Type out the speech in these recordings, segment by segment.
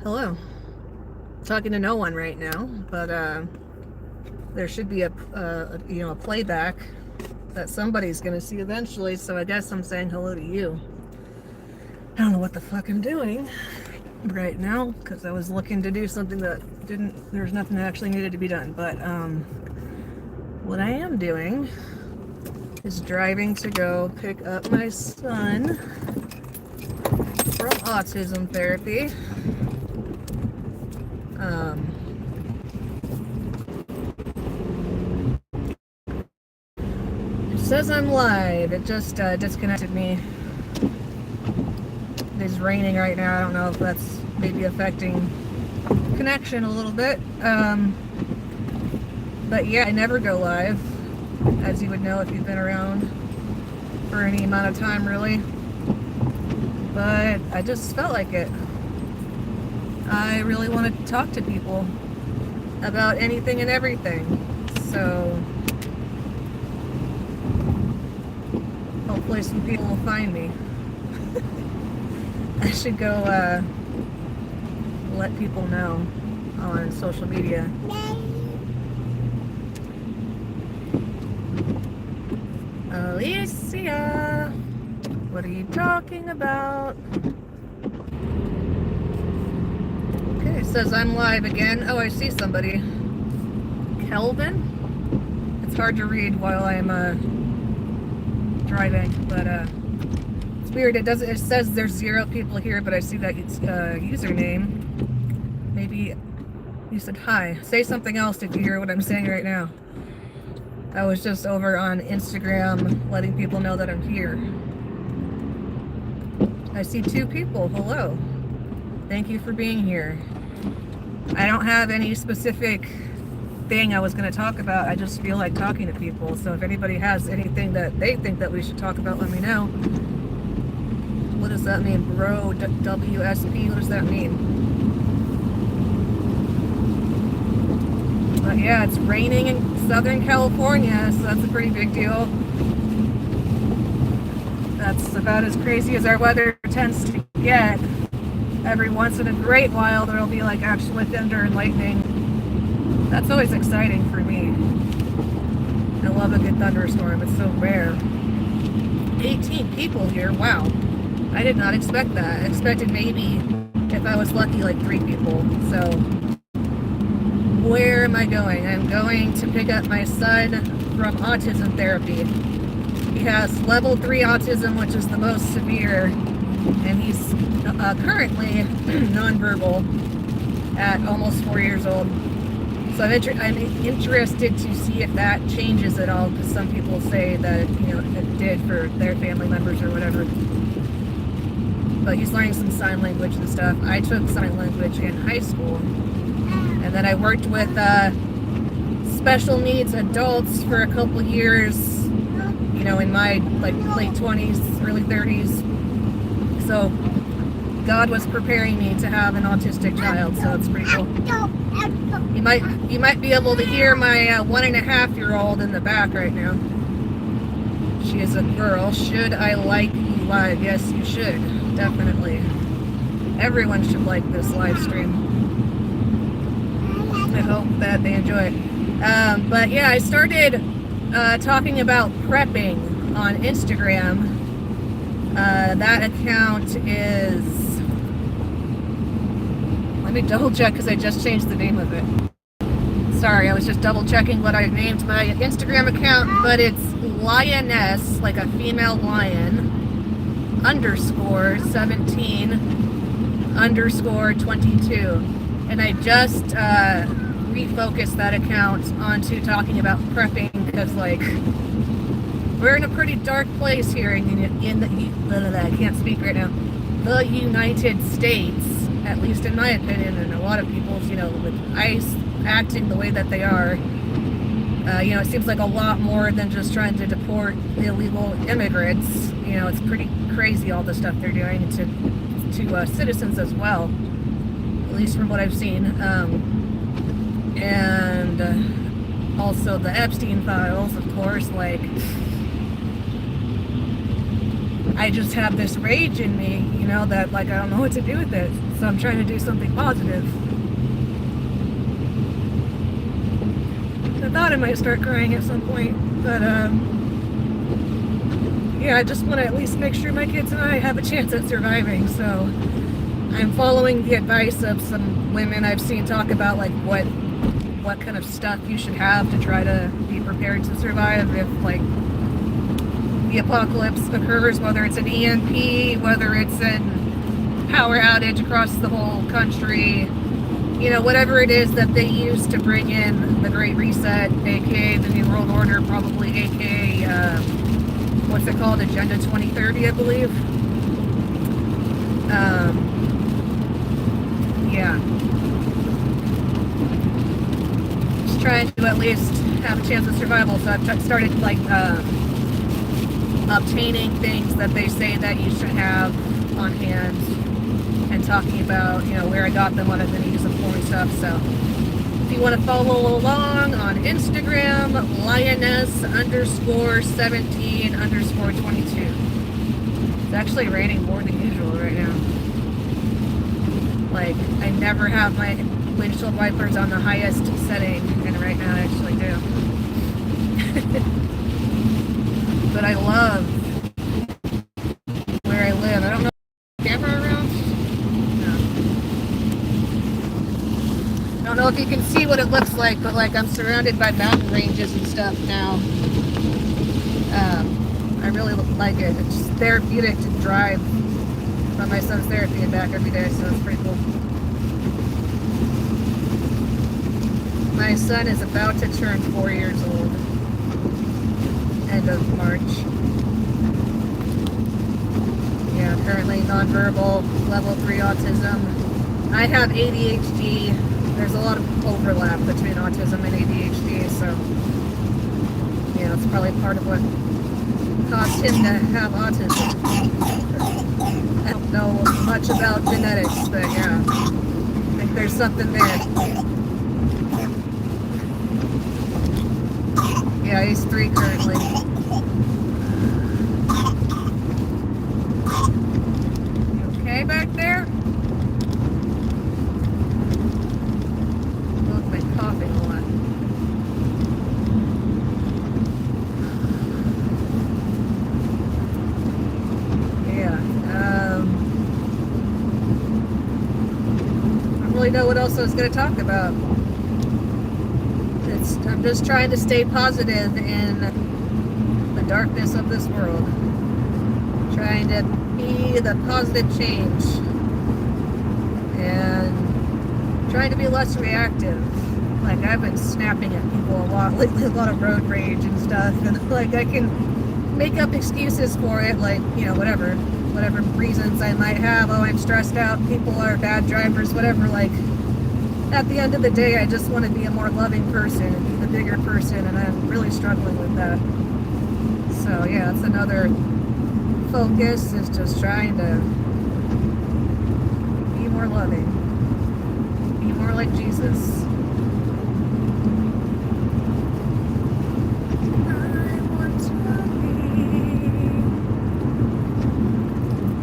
Hello. Talking to no one right now, but there should be a playback that somebody's gonna see eventually. So I guess I'm saying hello to you. I don't know what the fuck I'm doing right now because I was looking to do something that didn't. There's nothing that actually needed to be done. But what I am doing is driving to go pick up my son from autism therapy. It says I'm live. It just disconnected me. It's raining right now. I don't know if that's maybe affecting connection a little bit. But yeah, I never go live, as you would know if you've been around for any amount of time, really. But I just felt like it. I really want to talk to people about anything and everything. So hopefully some people will find me. I should go let people know on social media. Alicia, what are you talking about? Okay, it says I'm live again. Oh, I see somebody. Kelvin? It's hard to read while I'm driving, but it's weird. It says there's 0 people here, but I see that it's username. Maybe you said hi. Say something else if you hear what I'm saying right now. I was just over on Instagram letting people know that I'm here. I see 2 people. Hello. Thank you for being here. I don't have any specific thing I was going to talk about. I just feel like talking to people. So if anybody has anything that they think that we should talk about, let me know. What does that mean? Bro, WSP? What does that mean? But yeah, it's raining in Southern California, so that's a pretty big deal. That's about as crazy as our weather tends to get. Every once in a great while, there'll be like actual thunder and lightning. That's always exciting for me. I love a good thunderstorm. It's so rare. 18 people here. Wow. I did not expect that. I expected maybe, if I was lucky, like 3 people. So where am I going? I'm going to pick up my son from autism therapy. He has level 3 autism, which is the most severe, and he's currently nonverbal at almost 4 years old. So I'm interested to see if that changes at all, because some people say that it did for their family members or whatever. But he's learning some sign language and stuff. I took sign language in high school. And then I worked with special needs adults for a couple years, in my late 20s, early 30s. So God was preparing me to have an autistic child, so it's pretty cool. You might be able to hear my 1.5-year-old in the back right now. She is a girl. Should I like you live? Yes, you should. Definitely. Everyone should like this live stream. I hope that they enjoy it. But yeah, I started talking about prepping on Instagram. That account is... Let me double check because I just changed the name of it. Sorry, I was just double checking what I named my Instagram account, but it's lioness, like a female lion, _17_22. And I just refocused that account onto talking about prepping because, we're in a pretty dark place here in the I can't speak right now. The United States, at least in my opinion, and a lot of people's, with ICE acting the way that they are, it seems like a lot more than just trying to deport illegal immigrants. It's pretty crazy all the stuff they're doing to citizens as well. At least from what I've seen, and also the Epstein files, of course. I just have this rage in me, you know, that like I don't know what to do with it. So I'm trying to do something positive. I thought I might start crying at some point, but yeah, I just want to at least make sure my kids and I have a chance at surviving. So I'm following the advice of some women I've seen talk about like what kind of stuff you should have to try to be prepared to survive if like the apocalypse occurs, whether it's an EMP, whether it's a power outage across the whole country, you know, whatever it is that they use to bring in the Great Reset, aka the New World Order, probably aka what's it called, Agenda 2030, I believe. Yeah. Just trying to at least have a chance of survival, so I've started like obtaining things that they say that you should have on hand and talking about, you know, where I got them, what I'm going to use them for and stuff. So if you want to follow along on Instagram, lioness_17_22. It's actually raining more than usual right now. Like, I never have my windshield wipers on the highest setting, and right now I actually do. But I love where I live. I don't know if there's a camera around. No. I don't know if you can see what it looks like, but like I'm surrounded by mountain ranges and stuff now. I really like it. It's just therapeutic to drive from my son's therapy and back every day, so it's pretty cool. My son is about to turn 4 years old. End of March. Yeah, currently nonverbal, level 3 autism. I have ADHD. There's a lot of overlap between autism and ADHD, so yeah, it's probably part of what caused him to have autism. I don't know much about genetics, but yeah, I think there's something there. Yeah, he's 3 currently. You okay back there? Both been coughing a lot. Yeah. I don't really know what else I was going to talk about. I'm just trying to stay positive in the darkness of this world. Trying to be the positive change. And trying to be less reactive. Like, I've been snapping at people a lot lately, a lot of road rage and stuff. And, like, I can make up excuses for it, like, you know, whatever reasons I might have. Oh, I'm stressed out, people are bad drivers, whatever, like, at the end of the day, I just want to be a more loving person and be the bigger person, and I'm really struggling with that. So yeah, that's another focus, is just trying to be more loving, be more like Jesus. I want to be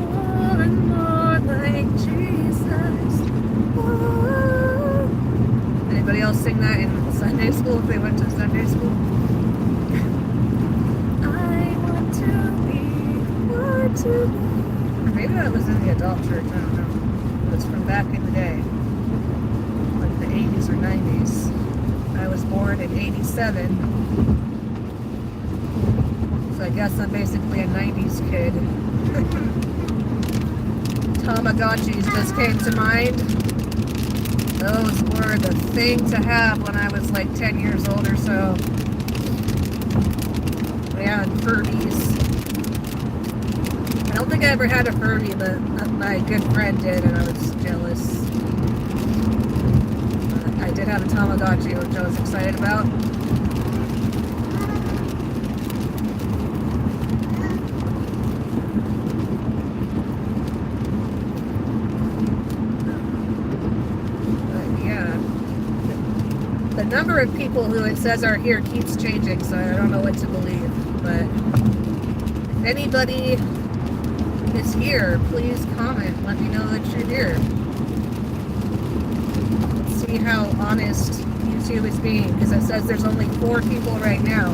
more and more like Jesus. Anybody else sing that in Sunday school if they went to Sunday school? I want to be, want to be. Or maybe that was in the adult church, I don't know. It's from back in the day, like the 80s or 90s. I was born in 87, so I guess I'm basically a 90s kid. Tamagotchis just came to mind. Those were the thing to have when I was like 10 years old or so. Yeah, and Furbies. I don't think I ever had a Furby, but my good friend did, and I was jealous. I did have a Tamagotchi, which I was excited about. The number of people who it says are here keeps changing, so I don't know what to believe. But if anybody is here, please comment. Let me know that you're here. Let's see how honest YouTube is being, because it says there's only 4 people right now.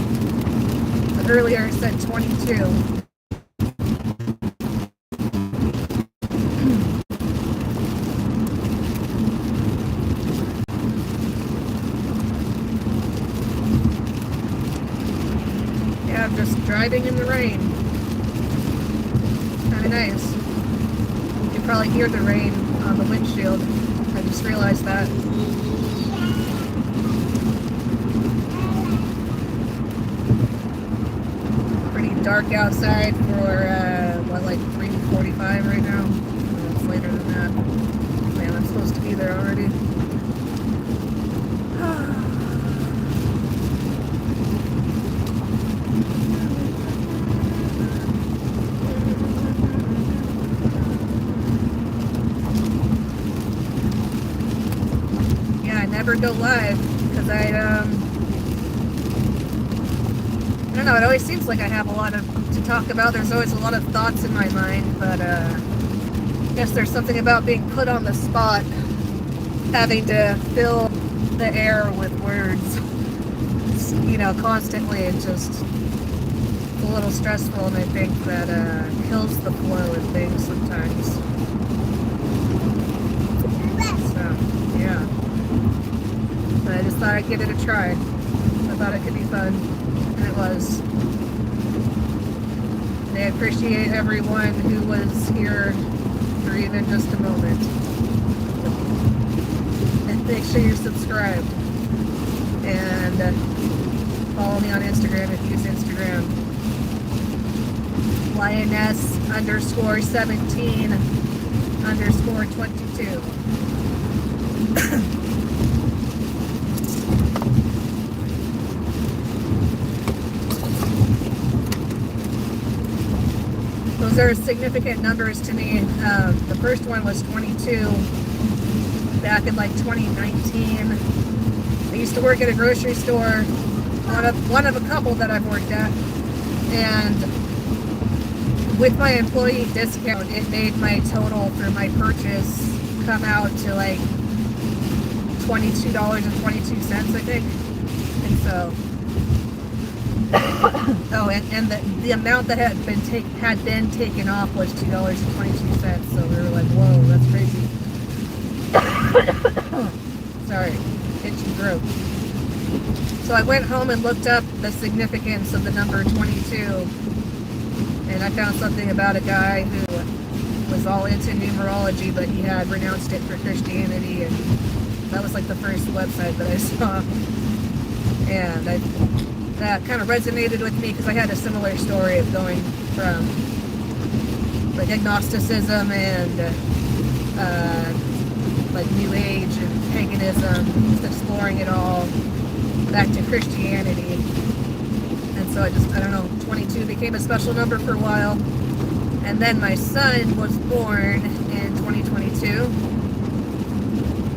But earlier it said 22. Yeah, I'm just driving in the rain. Kind of nice. You can probably hear the rain on the windshield. I just realized that. Pretty dark outside for, like 3:45 right now? Oh, it's later than that. Man, I'm supposed to be there already. Never go live because I don't know, it always seems like I have a lot to talk about. There's always a lot of thoughts in my mind, but I guess there's something about being put on the spot, having to fill the air with words, you know, constantly. It's just a little stressful, and I think that kills the flow of things sometimes. So, yeah. But I just thought I'd give it a try. I thought it could be fun, and it was. And I appreciate everyone who was here for even just a moment. And make sure you're subscribed. And follow me on Instagram if you use Instagram. Lioness_17_22. Those are significant numbers to me. The first one was 22 back in like 2019. I used to work at a grocery store, one of a couple that I've worked at, and with my employee discount, it made my total for my purchase come out to like $22.22, I think. And so, oh, and the amount that had been taken off was $2.22. So we were like, whoa, that's crazy. Sorry, itchy throat. So I went home and looked up the significance of the number 22, and I found something about a guy who was all into numerology, but he had renounced it for Christianity, and that was like the first website that I saw. And that kind of resonated with me because I had a similar story of going from like agnosticism and like New Age and paganism, just exploring it all, back to Christianity. And so I don't know, 22 became a special number for a while. And then my son was born in 2022.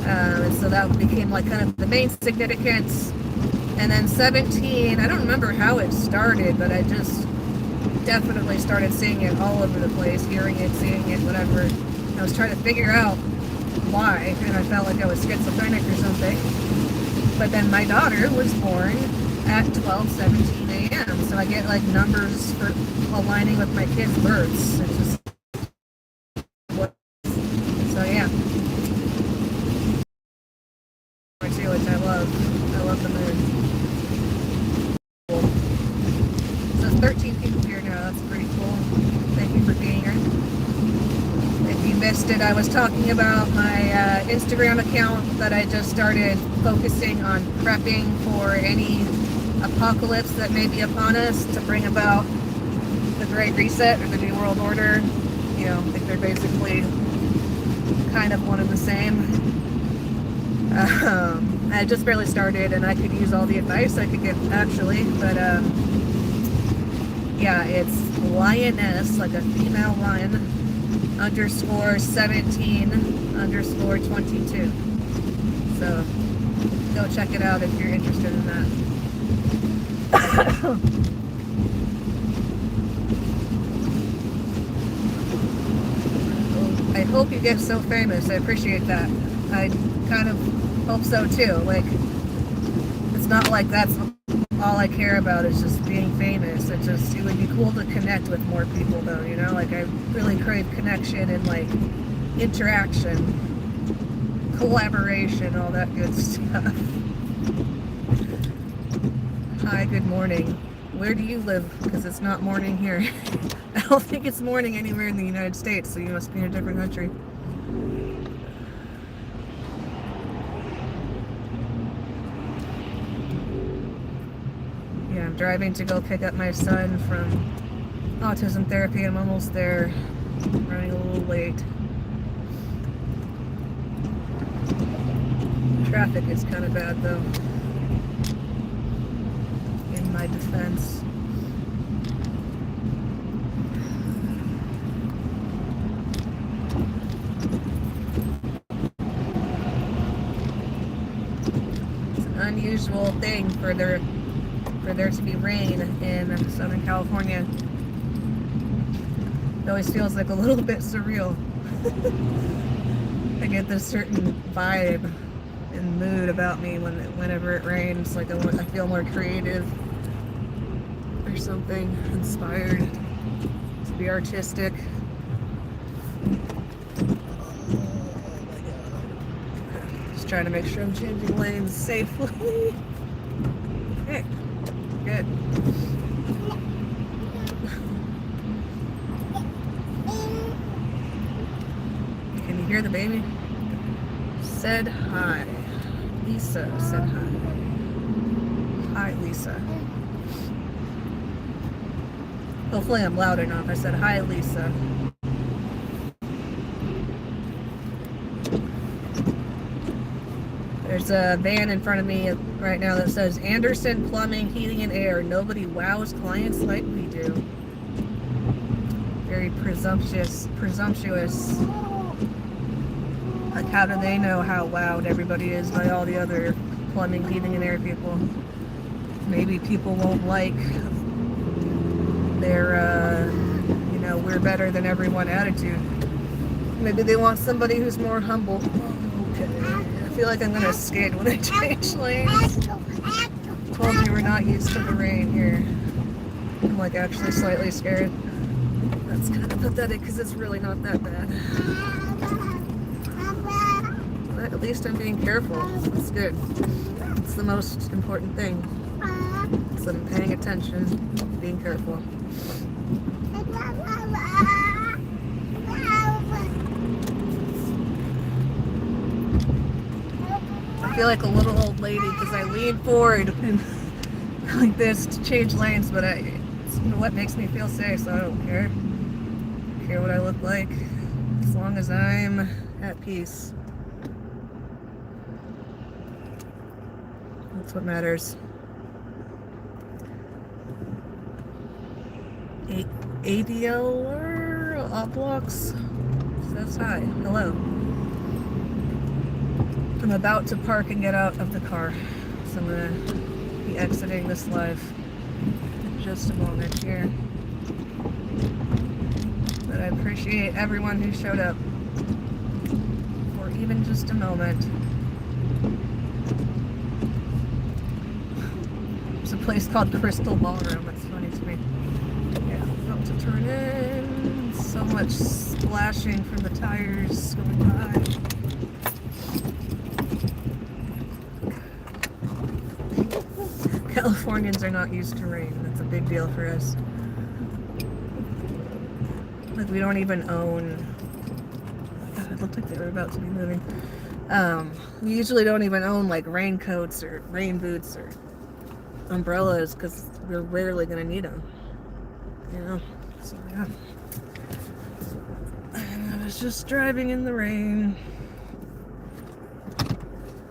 And so that became like kind of the main significance. And then 17, I don't remember how it started, but I just definitely started seeing it all over the place, hearing it, seeing it, whatever. I was trying to figure out why, and I felt like I was schizophrenic or something. But then my daughter was born at 12:17 a.m., so I get like numbers for aligning with my kids' births. It's just, so yeah. Which I love the moon. Cool. So there's 13 people here now, that's pretty cool. Thank you for being here. If you missed it, I was talking about my Instagram account that I just started focusing on prepping for any apocalypse that may be upon us to bring about the Great Reset or the New World Order. You know, I think they're basically kind of one and the same. I just barely started, and I could use all the advice I could get, actually, but yeah, it's lioness, like a female lion, _17_22. So go check it out if you're interested in that. I hope you get so famous. I appreciate that. I kind of hope so too. Like, it's not like that's all I care about is just being famous. It would be cool to connect with more people though, you know? Like, I really crave connection and like interaction, collaboration, all that good stuff. Hi, good morning. Where do you live? Because it's not morning here. I don't think it's morning anywhere in the United States, so you must be in a different country. Yeah, I'm driving to go pick up my son from autism therapy. I'm almost there. I'm running a little late. Traffic is kind of bad though, in my defense. It's an unusual thing for there to be rain in Southern California. It always feels like a little bit surreal. I get this certain vibe and mood about me whenever it rains. Like I feel more creative or something, inspired to be artistic. Just trying to make sure I'm changing lanes safely. Okay, good. Can you hear the baby? Said hi. Lisa said hi. Hi, Lisa. Hopefully I'm loud enough. I said hi, Lisa. There's a van in front of me right now that says Anderson Plumbing, Heating and Air. Nobody wows clients like we do. Very presumptuous. Like, how do they know how wowed everybody is by all the other plumbing, heating, and air people? Maybe people won't like their, we're better than everyone attitude. Maybe they want somebody who's more humble. Okay. I feel like I'm going to skid when I change lanes. Told me we're not used to the rain here. I'm like actually slightly scared. That's kind of pathetic because it's really not that bad. But at least I'm being careful. That's good. It's the most important thing. So I'm paying attention, being careful. I feel like a little old lady because I lean forward and like this to change lanes, but it's what makes me feel safe, so I don't care. I don't care what I look like, as long as I'm at peace. That's what matters. ADL Oblox says hi. Hello. I'm about to park and get out of the car, so I'm gonna be exiting this live in just a moment here. But I appreciate everyone who showed up for even just a moment. There's a place called Crystal Ballroom. That's funny to me. Yeah, about to turn in. So much splashing from the tires going by. Californians are not used to rain. That's a big deal for us. Like, we don't even own... God, it looked like they were about to be moving. We usually don't even own, like, raincoats or rain boots or umbrellas because we're rarely going to need them. You know? So, yeah. And I was just driving in the rain.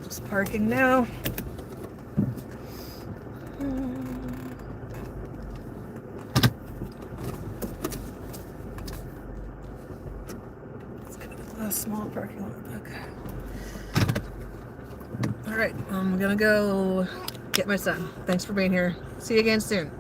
Just parking now. A small parking lot. Okay. All right, I'm gonna go get my son. Thanks for being here. See you again soon.